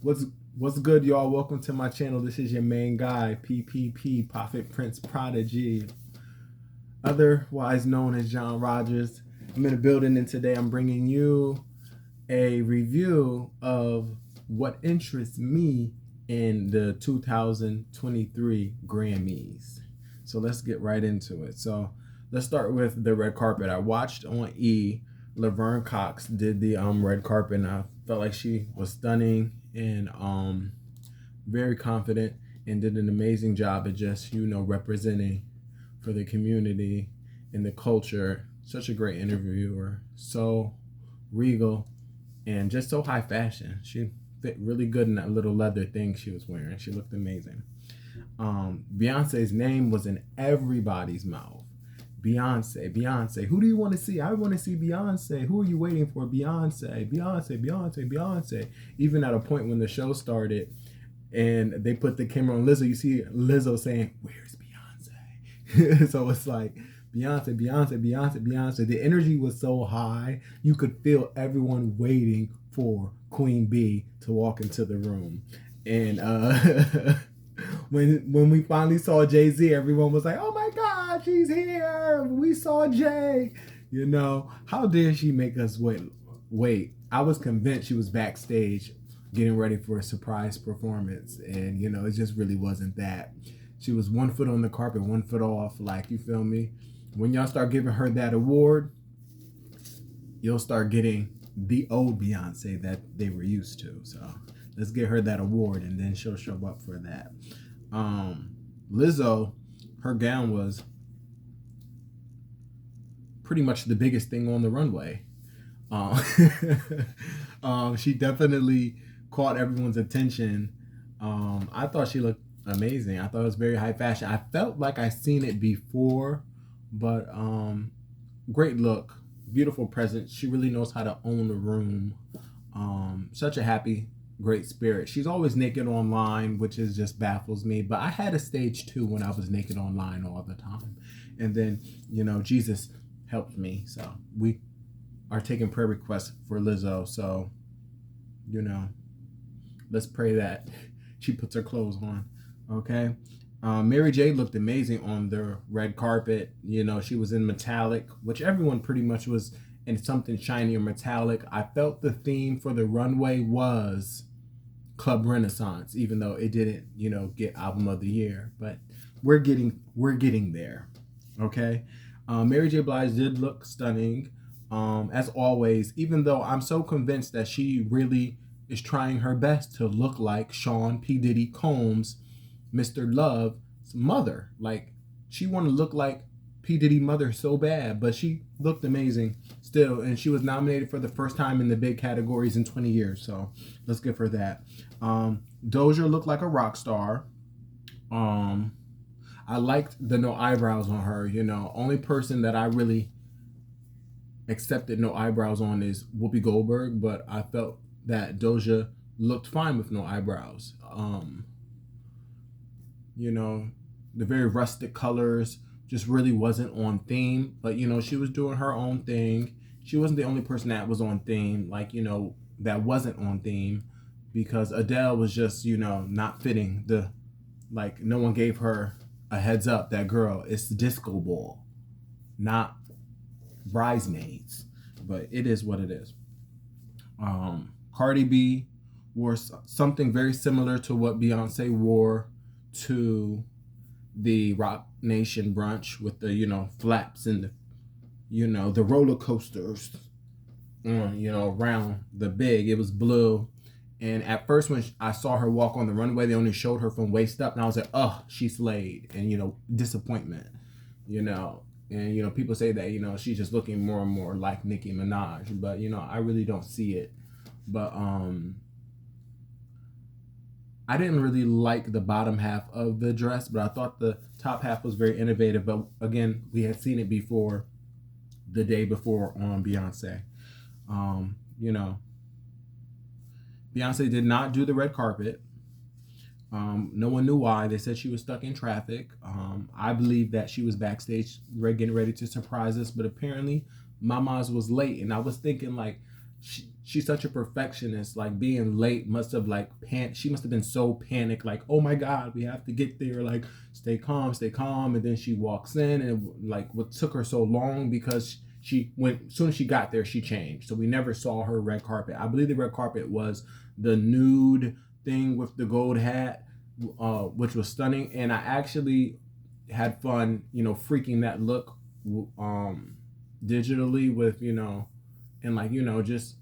What's good, y'all? Welcome to my channel. This is your main guy, PPP, Prophet Prince Prodigy, otherwise known as John Rogers. I'm in the building, and today I'm bringing you a review of what interests me in the 2023 Grammys. So let's get right into it. So let's start with the red carpet. I watched on E. Laverne Cox did the red carpet, and I felt like she was stunning and very confident and did an amazing job at just representing for the community and the culture. Such a great interviewer, so regal and just so high fashion. She fit really good in that little leather thing she was wearing. She looked amazing. Beyonce's name was in everybody's mouth. Beyonce. Who do you want to see? I want to see Beyonce. Who are you waiting for? Beyonce. Even at a point when the show started and they put the camera on Lizzo, you see Lizzo saying, "Where's Beyonce?" So it's like Beyonce. The energy was so high, you could feel everyone waiting for Queen B to walk into the room. And when we finally saw Jay-Z, everyone was like, "Oh my God, she's here! We saw Jay." How dare she make us wait? I was convinced she was backstage getting ready for a surprise performance, and it just really wasn't that. She was 1 foot on the carpet, 1 foot off. Like, you feel me? When y'all start giving her that award, you'll start getting the old Beyonce that they were used to. So let's get her that award, and then she'll show up for that. Lizzo, her gown was pretty much the biggest thing on the runway. She definitely caught everyone's attention. I thought she looked amazing. I thought it was very high fashion. I felt like I seen it before, but great look, beautiful presence. She really knows how to own the room. Such a happy, great spirit. She's always naked online, which is just baffles me. But I had a stage 2 when I was naked online all the time. And then, Jesus helped me. So we are taking prayer requests for Lizzo. So, let's pray that she puts her clothes on. Okay. Mary J looked amazing on the red carpet. She was in metallic, which everyone pretty much was in something shiny or metallic. I felt the theme for the runway was Club Renaissance, even though it didn't, get album of the year. But we're getting there. Okay. Mary J. Blige did look stunning, as always, even though I'm so convinced that she really is trying her best to look like Sean P. Diddy Combs, Mr. Love's mother. Like, she wanted to look like P. Diddy mother so bad, but she looked amazing still, and she was nominated for the first time in the big categories in 20 years, so let's give her that. Doja looked like a rock star. I liked the no eyebrows on her. Only person that I really accepted no eyebrows on is Whoopi Goldberg, but I felt that Doja looked fine with no eyebrows. The very rustic colors just really wasn't on theme, but she was doing her own thing. She wasn't the only person that was on theme, that wasn't on theme, because Adele was just, not fitting no one gave her a heads up that, girl, it's the disco ball, not Bridesmaids. But it is what it is. Cardi B wore something very similar to what Beyonce wore to the Rock Nation brunch, with the flaps and the roller coasters around the big. It was blue, and at first when I saw her walk on the runway, they only showed her from waist up, and I was like, oh, she slayed. And disappointment, and people say that she's just looking more and more like Nicki Minaj, but I really don't see it. But I didn't really like the bottom half of the dress, but I thought the top half was very innovative. But again, we had seen it before, the day before on Beyonce. Beyonce did not do the red carpet. No one knew why. They said she was stuck in traffic. I believe that she was backstage getting ready to surprise us, but apparently Mama's was late, and I was thinking, like, she's such a perfectionist. Like being late must have like she must have been so panicked, like, oh my God, we have to get there. Like, stay calm, stay calm. And then she walks in, and like what took her so long because she went, as soon as she got there, she changed. So we never saw her red carpet. I believe the red carpet was the nude thing with the gold hat, which was stunning. And I actually had fun, freaking that look digitally with, and like, just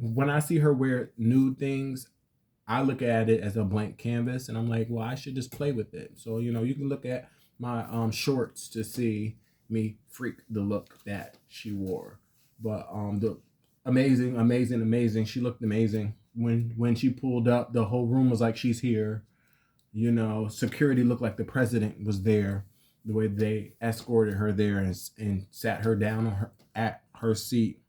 when I see her wear nude things, I look at it as a blank canvas, and I'm like, well, I should just play with it. So, you can look at my shorts to see me freak the look that she wore. But the amazing. She looked amazing. When she pulled up, the whole room was like, she's here. Security looked like the president was there. The way they escorted her there and sat her down at her seat.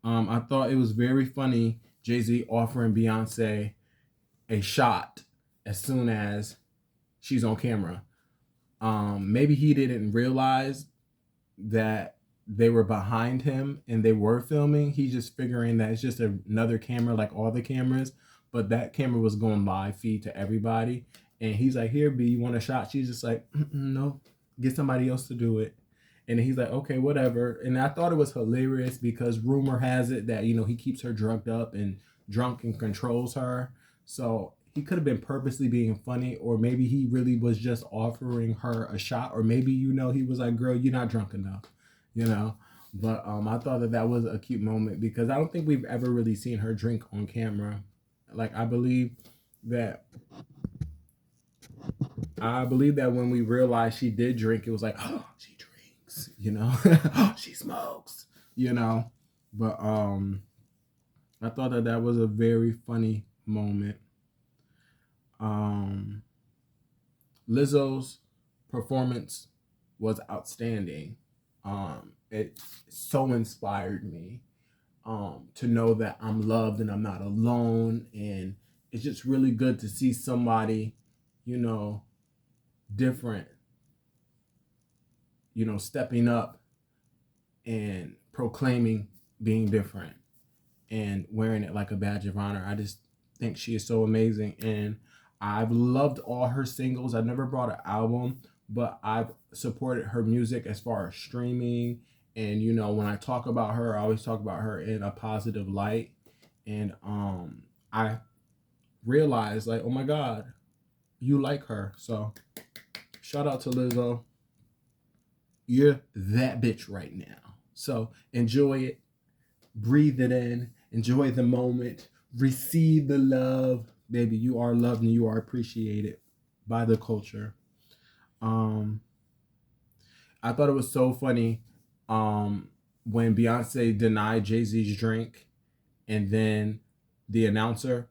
I thought it was very funny, Jay-Z offering Beyonce a shot as soon as she's on camera. Maybe he didn't realize that they were behind him and they were filming. He's just figuring that it's just another camera like all the cameras, but that camera was going live feed to everybody. And he's like, here, B, you want a shot? She's just like, no, get somebody else to do it. And he's like, okay, whatever. And I thought it was hilarious because rumor has it that, he keeps her drugged up and drunk and controls her. So he could have been purposely being funny, or maybe he really was just offering her a shot, or maybe, he was like, girl, you're not drunk enough, But I thought that was a cute moment because I don't think we've ever really seen her drink on camera. Like, I believe that when we realized she did drink, it was like, oh, she drinks, oh, she smokes, But I thought that was a very funny moment. Lizzo''s performance was outstanding. It so inspired me to know that I'm loved and I'm not alone. And it's just really good to see somebody, different, stepping up and proclaiming being different and wearing it like a badge of honor. I just think she is so amazing. And I've loved all her singles. I've never brought an album, but I've supported her music as far as streaming. And, when I talk about her, I always talk about her in a positive light. And I realized, like, oh my God, you like her. So shout out to Lizzo. You're that bitch right now. So enjoy it. Breathe it in. Enjoy the moment. Receive the love. Baby, you are loved and you are appreciated by the culture. I thought it was so funny when Beyonce denied Jay-Z's drink, and then the announcer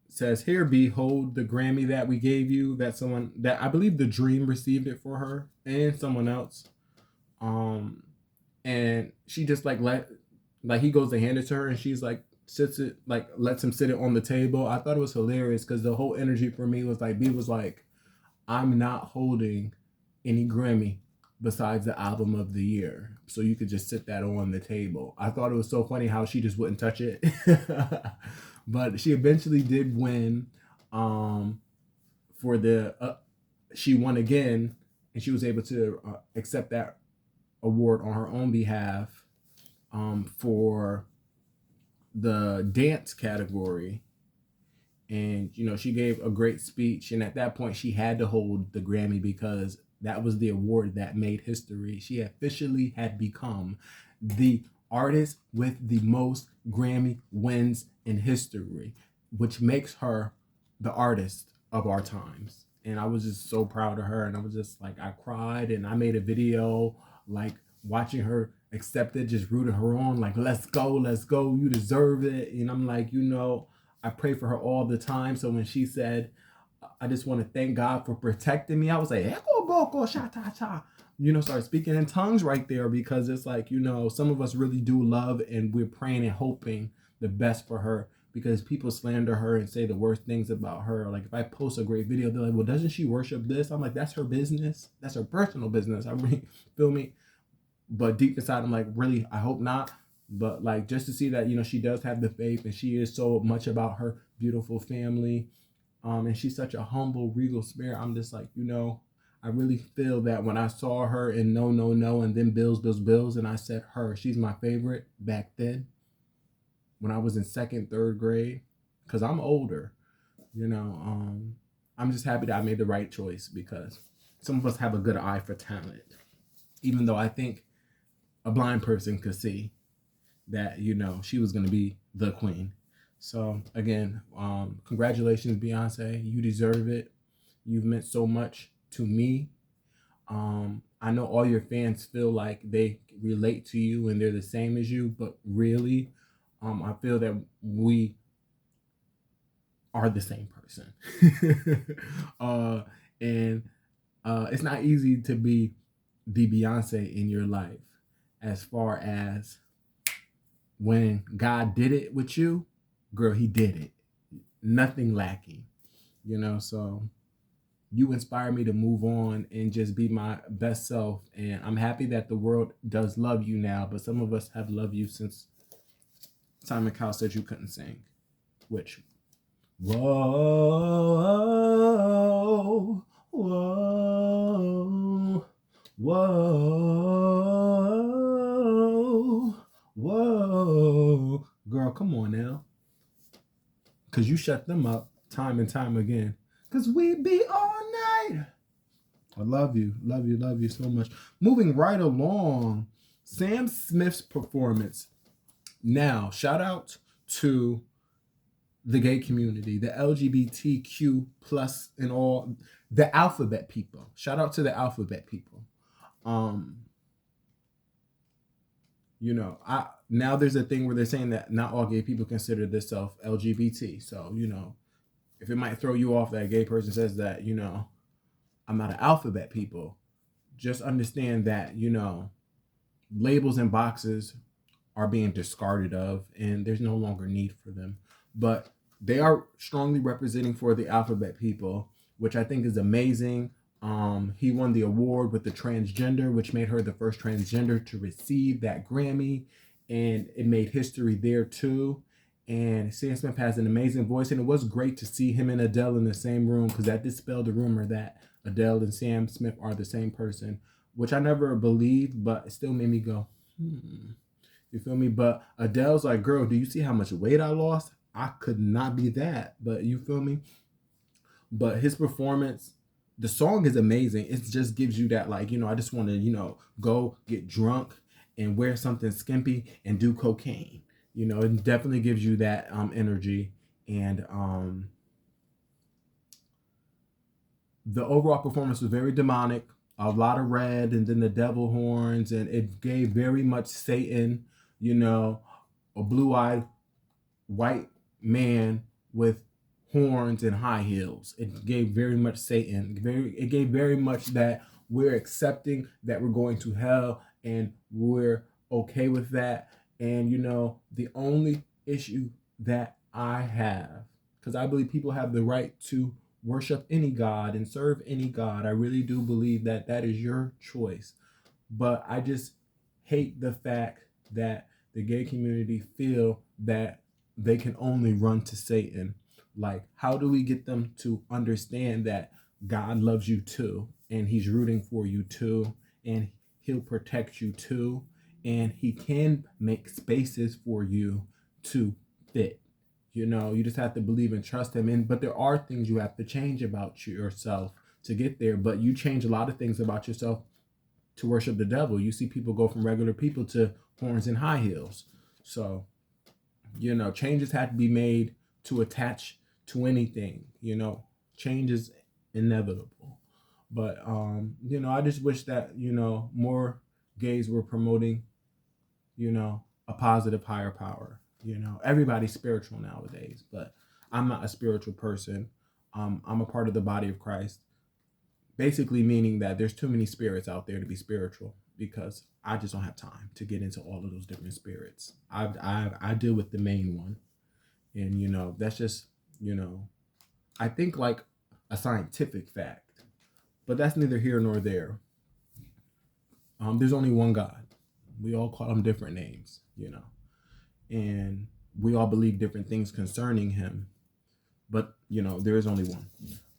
says, here, B, hold the Grammy that we gave you, that I believe The Dream received it for her and someone else. And she just he goes to hand it to her, and she's like, lets him sit it on the table. I thought it was hilarious because the whole energy for me was like, B was like, I'm not holding any Grammy besides the album of the year, so you could just sit that on the table. I thought it was so funny how she just wouldn't touch it. But she eventually did win for she won again, and she was able to accept that award on her own behalf for the dance category. And, she gave a great speech. And at that point, she had to hold the Grammy because that was the award that made history. She officially had become the artist with the most Grammy wins in history, which makes her the artist of our times. And I was just so proud of her. And I was just like, I cried, and I made a video, like, watching her accept it, just rooting her on, like, let's go, you deserve it. And I'm like, I pray for her all the time. So when she said, I just want to thank God for protecting me, I was like, echo boko sha ta cha. Start speaking in tongues right there, because it's like, some of us really do love, and we're praying and hoping the best for her, because people slander her and say the worst things about her. Like, if I post a great video, they're like, well, doesn't she worship this? I'm like, that's her business. That's her personal business. I mean, feel me? But deep inside, I'm like, really, I hope not. But like, just to see that, you know, she does have the faith and she is so much about her beautiful family. And she's such a humble, regal spirit. I'm just like, you know, I really feel that when I saw her in No, No, No, and then Bills, Bills, Bills, and I said her, she's my favorite back then when I was in second, third grade, because I'm older, you know. I'm just happy that I made the right choice because some of us have a good eye for talent, even though I think a blind person could see that, you know, she was going to be the queen. So again, congratulations, Beyonce. You deserve it. You've meant so much to me. I know all your fans feel like they relate to you and they're the same as you, but really, I feel that we are the same person. And it's not easy to be the Beyonce in your life, as far as when God did it with you, girl, he did it. Nothing lacking, you know. So you inspire me to move on and just be my best self. And I'm happy that the world does love you now, but some of us have loved you since Simon Cowell said you couldn't sing, which, whoa, whoa, whoa, whoa. Girl, come on now. Because you shut them up time and time again. Because we be all night. I love you, love you, love you so much. Moving right along, Sam Smith's performance. Now, shout out to the gay community, the LGBTQ plus and all, the alphabet people. Shout out to the alphabet people. You know, now there's a thing where they're saying that not all gay people consider themselves LGBT. So, you know, if it might throw you off that a gay person says that, you know, I'm not an alphabet people, just understand that, you know, labels and boxes are being discarded of and there's no longer need for them. But they are strongly representing for the alphabet people, which I think is amazing. He won the award with the transgender, which made her the first transgender to receive that Grammy, and it made history there too. And Sam Smith has an amazing voice, and it was great to see him and Adele in the same room, because that dispelled the rumor that Adele and Sam Smith are the same person, which I never believed, but it still made me go, You feel me? But Adele's like, girl, do you see how much weight I lost? I could not be that, but you feel me? But his performance, the song is amazing. It just gives you that, like, you know, I just want to, you know, go get drunk and wear something skimpy and do cocaine. You know, it definitely gives you that energy. And the overall performance was very demonic, a lot of red, and then the devil horns, and it gave very much Satan, you know, a blue-eyed white man with horns and high heels. It gave very much Satan. It gave very much that we're accepting that we're going to hell and we're okay with that. And you know, the only issue that I have, because I believe people have the right to worship any God and serve any God. I really do believe that that is your choice. But I just hate the fact that the gay community feel that they can only run to Satan. Like, how do we get them to understand that God loves you too, and he's rooting for you too, and he'll protect you too, and he can make spaces for you to fit. You know, you just have to believe and trust him. But there are things you have to change about yourself to get there. But you change a lot of things about yourself to worship the devil. You see people go from regular people to horns and high heels. So, you know, changes had to be made to attach to anything. You know, change is inevitable. But you know, I just wish that, you know, more gays were promoting, you know, a positive higher power. You know, everybody's spiritual nowadays, but I'm not a spiritual person. I'm a part of the body of Christ. Basically meaning that there's too many spirits out there to be spiritual, because I just don't have time to get into all of those different spirits. I deal with the main one. And, you know, that's just, you know, I think like a scientific fact, but that's neither here nor there. There's only one God. We all call him different names, you know. and we all believe different things concerning him. But there is only one.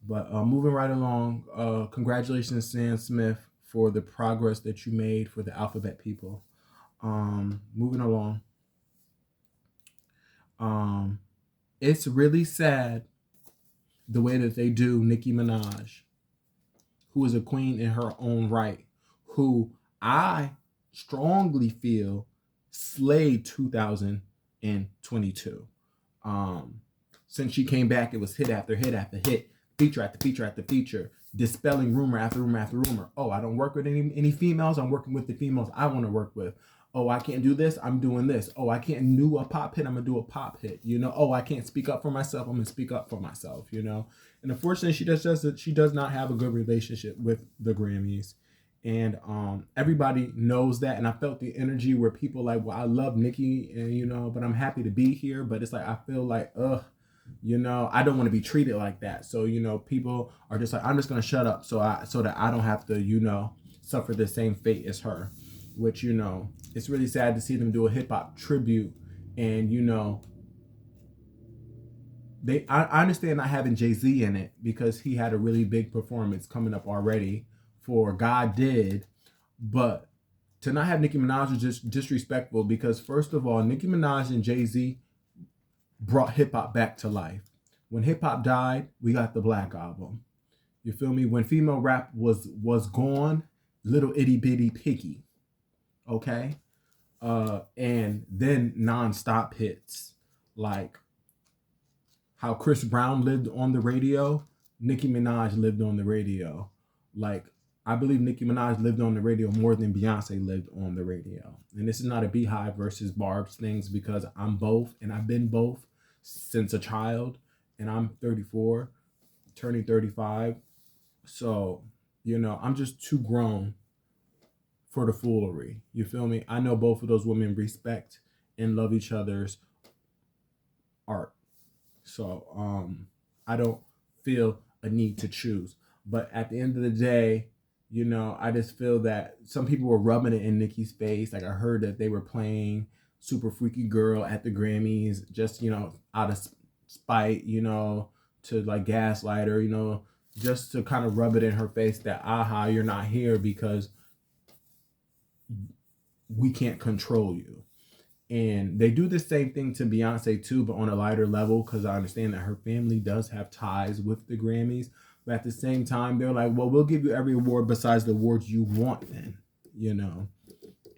But moving right along, congratulations, Sam Smith, for the progress that you made for the alphabet people. Moving along. It's really sad the way that they do Nicki Minaj, who is a queen in her own right, who I strongly feel slayed 2022. Since she came back, it was hit after hit after hit, feature after feature after feature, dispelling rumor after rumor after rumor. Oh, I don't work with any females. I'm working with the females I want to work with. Oh, I can't do this. I'm doing this. Oh, I can't do a pop hit. I'm going to do a pop hit. Oh, I can't speak up for myself. I'm going to speak up for myself, And unfortunately, she does not have a good relationship with the Grammys. And everybody knows that. And I felt the energy where people like, well, I love Nicki, and but I'm happy to be here. But it's like, I feel like, I don't want to be treated like that. So, people are just like, I'm just going to shut up so that I don't have to, suffer the same fate as her. Which, it's really sad to see them do a hip hop tribute. And, I understand not having Jay-Z in it because he had a really big performance coming up already for God Did. But to not have Nicki Minaj was just disrespectful because, first of all, Nicki Minaj and Jay-Z brought hip hop back to life. When hip hop died, we got the Black Album. You feel me? When female rap was gone, Little Itty Bitty Piggy. Okay? And then non-stop hits like how Chris Brown lived on the radio, Nicki Minaj lived on the radio. Like, I believe Nicki Minaj lived on the radio more than Beyonce lived on the radio. And this is not a Beehive versus Barb's things because I'm both and I've been both since a child, and I'm 34, turning 35. So, I'm just too grown for the foolery. You feel me? I know both of those women respect and love each other's art. So I don't feel a need to choose. But at the end of the day, I just feel that some people were rubbing it in Nicki's face. Like, I heard that they were playing Super Freaky Girl at the Grammys just, out of spite, to like gaslight her, just to kind of rub it in her face that, aha, you're not here because we can't control you. And they do the same thing to Beyonce too, but on a lighter level, because I understand that her family does have ties with the Grammys. But at the same time, they're like, well, we'll give you every award besides the awards you want then,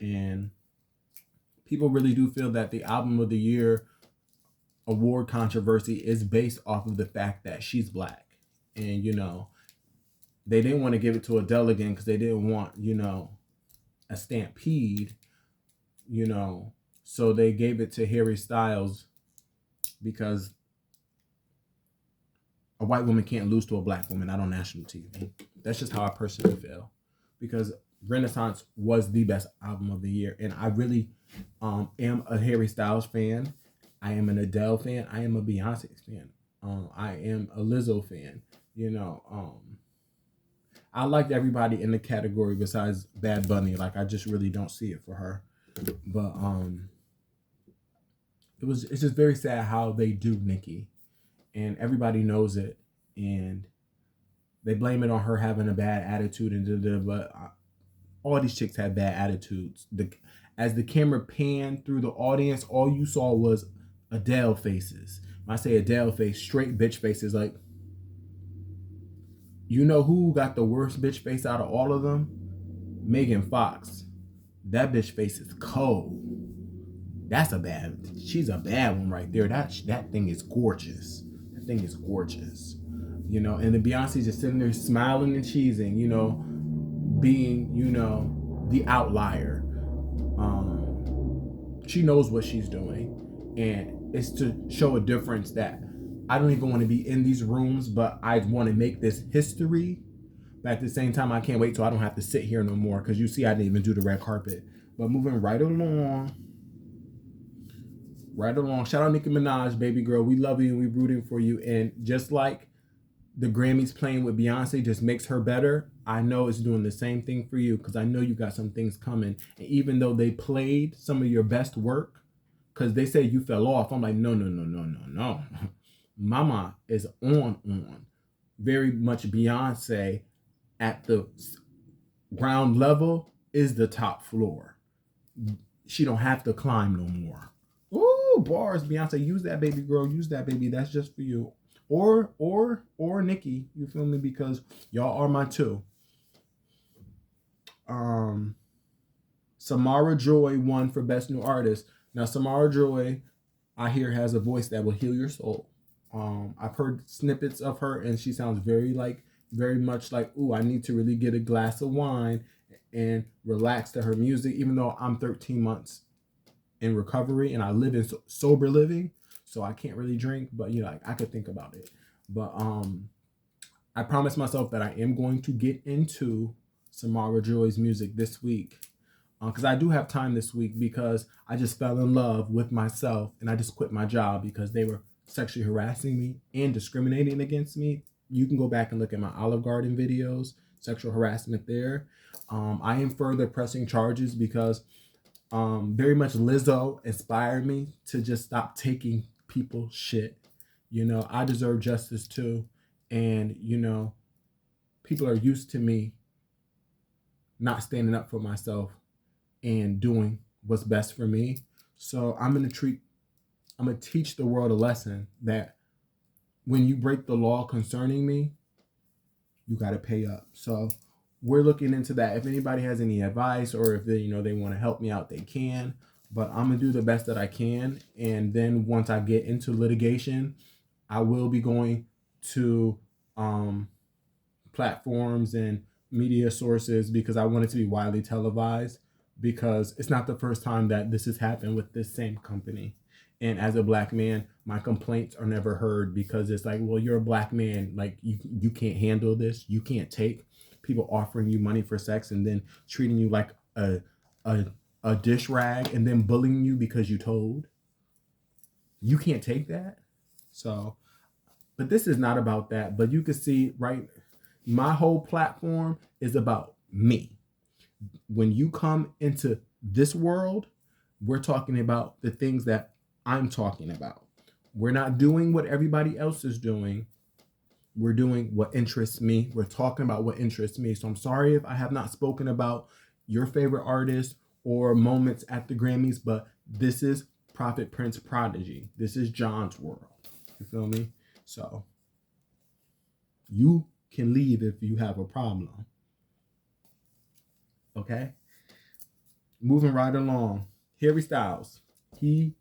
And people really do feel that the Album of the Year award controversy is based off of the fact that she's Black. And, they didn't want to give it to Adele again because they didn't want, a stampede, so they gave it to Harry Styles because a white woman can't lose to a Black woman, not on national TV. That's just how I personally feel, because Renaissance was the best album of the year, and I really am a Harry Styles fan. I am an Adele fan. I am a Beyonce fan. I am a Lizzo fan. I liked everybody in the category besides Bad Bunny. Like, I just really don't see it for her. But it's just very sad how they do Nicki, and everybody knows it, and they blame it on her having a bad attitude but all these chicks have bad attitudes. As the camera panned through the audience, all you saw was Adele faces. When I say Adele face, straight bitch faces. Like, who got the worst bitch face out of all of them? Megan Fox. That bitch face is cold. She's a bad one right there. That thing is gorgeous. That thing is gorgeous. And the Beyonce's just sitting there smiling and cheesing, being, the outlier. She knows what she's doing. And it's to show a difference that I don't even want to be in these rooms, but I want to make this history. But at the same time, I can't wait till I don't have to sit here no more, because you see I didn't even do the red carpet. But moving right along. Shout out Nicki Minaj, baby girl. We love you and we rooting for you. And just like the Grammys playing with Beyonce just makes her better, I know it's doing the same thing for you, because I know you got some things coming. And even though they played some of your best work, because they say you fell off. I'm like, no, no, no, no, no, no. Mama is on. Very much Beyonce at the ground level is the top floor. She don't have to climb no more. Ooh, bars, Beyonce, use that, baby girl, use that, baby. That's just for you. Or Nicki, you feel me? Because y'all are my two. Samara Joy won for Best New Artist. Now, Samara Joy, I hear, has a voice that will heal your soul. I've heard snippets of her, and she sounds very much like, ooh, I need to really get a glass of wine and relax to her music, even though I'm 13 months in recovery and I live in sober living, so I can't really drink, but you know, like, I could think about it. But I promised myself that I am going to get into Samara Joy's music this week, because I do have time this week, because I just fell in love with myself and I just quit my job because they were sexually harassing me and discriminating against me. You can go back and look at my Olive Garden videos, sexual harassment there. I am further pressing charges because very much Lizzo inspired me to just stop taking people's shit. You know, I deserve justice too. And, you know, people are used to me not standing up for myself and doing what's best for me. So I'm going to teach the world a lesson that when you break the law concerning me, you got to pay up. So we're looking into that. If anybody has any advice, or if they want to help me out, they can. But I'm going to do the best that I can. And then once I get into litigation, I will be going to platforms and media sources, because I want it to be widely televised, because it's not the first time that this has happened with this same company. And as a Black man, my complaints are never heard, because it's like, well, you're a Black man. Like, you can't handle this. You can't take people offering you money for sex and then treating you like a dish rag and then bullying you because you told. You can't take that. So, but this is not about that. But you can see, right, my whole platform is about me. When you come into this world, we're talking about the things that I'm talking about. We're not doing what everybody else is doing. We're doing what interests me. We're talking about what interests me. So I'm sorry if I have not spoken about your favorite artist or moments at the Grammys, but this is Prophet Prince Prodigy. This is John's world. You feel me? So you can leave if you have a problem. Okay? Moving right along. Harry Styles. He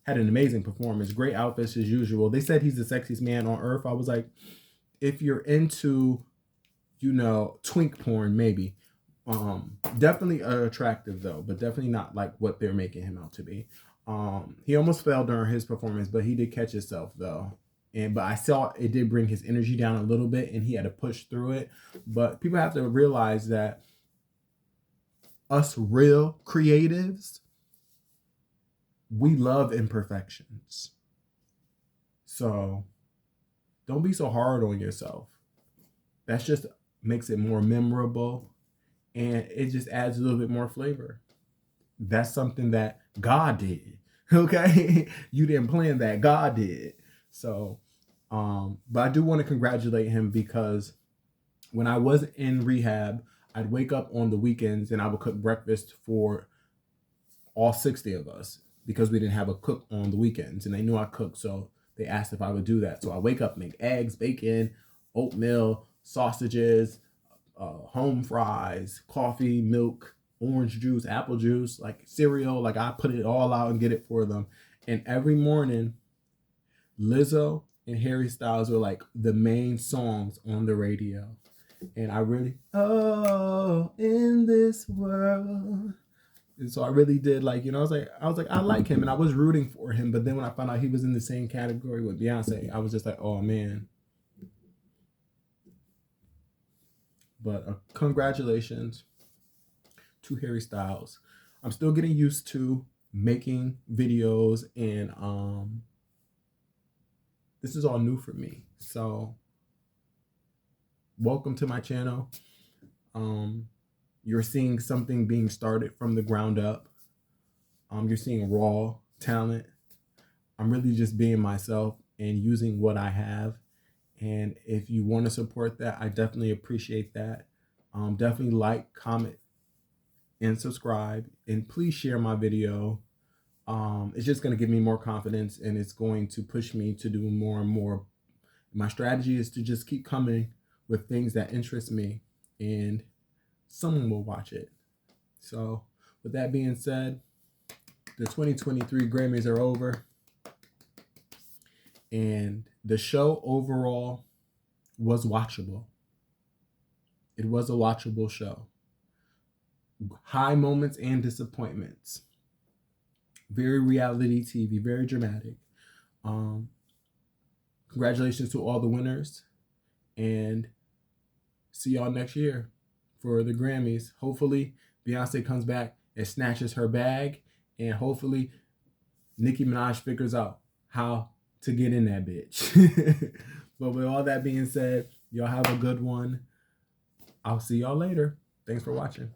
had an amazing performance. Great outfits as usual. They said he's the sexiest man on earth. I was like, if you're into, twink porn, maybe. Definitely attractive though, but definitely not like what they're making him out to be. He almost fell during his performance, but he did catch himself though. But I saw it did bring his energy down a little bit, and he had to push through it. But people have to realize that us real creatives, we love imperfections. So don't be so hard on yourself. That just makes it more memorable, and it just adds a little bit more flavor. That's something that God did. Okay? You didn't plan that. God did. So, but I do want to congratulate him, because when I was in rehab, I'd wake up on the weekends and I would cook breakfast for all 60 of us, because we didn't have a cook on the weekends, and they knew I cooked. So they asked if I would do that. So I wake up, make eggs, bacon, oatmeal, sausages, home fries, coffee, milk, orange juice, apple juice, like cereal. Like, I put it all out and get it for them. And every morning, Lizzo and Harry Styles were like the main songs on the radio. And I really, oh, in this world. And so I really did I was like, I like him, and I was rooting for him. But then when I found out he was in the same category with Beyonce, I was just like, oh man. But congratulations to Harry Styles. I'm still getting used to making videos, and this is all new for me. So welcome to my channel. You're seeing something being started from the ground up. You're seeing raw talent. I'm really just being myself and using what I have. And if you want to support that, I definitely appreciate that. Definitely like, comment, and subscribe. And please share my video. It's just going to give me more confidence, and it's going to push me to do more and more. My strategy is to just keep coming with things that interest me, and someone will watch it. So with that being said, the 2023 Grammys are over, and the show overall was watchable. It was a watchable show. High moments and disappointments. Very reality TV, very dramatic. Congratulations to all the winners, and see y'all next year for the Grammys. Hopefully Beyonce comes back and snatches her bag, and hopefully Nicki Minaj figures out how to get in that bitch. But with all that being said, y'all have a good one. I'll see y'all later. Thanks for watching.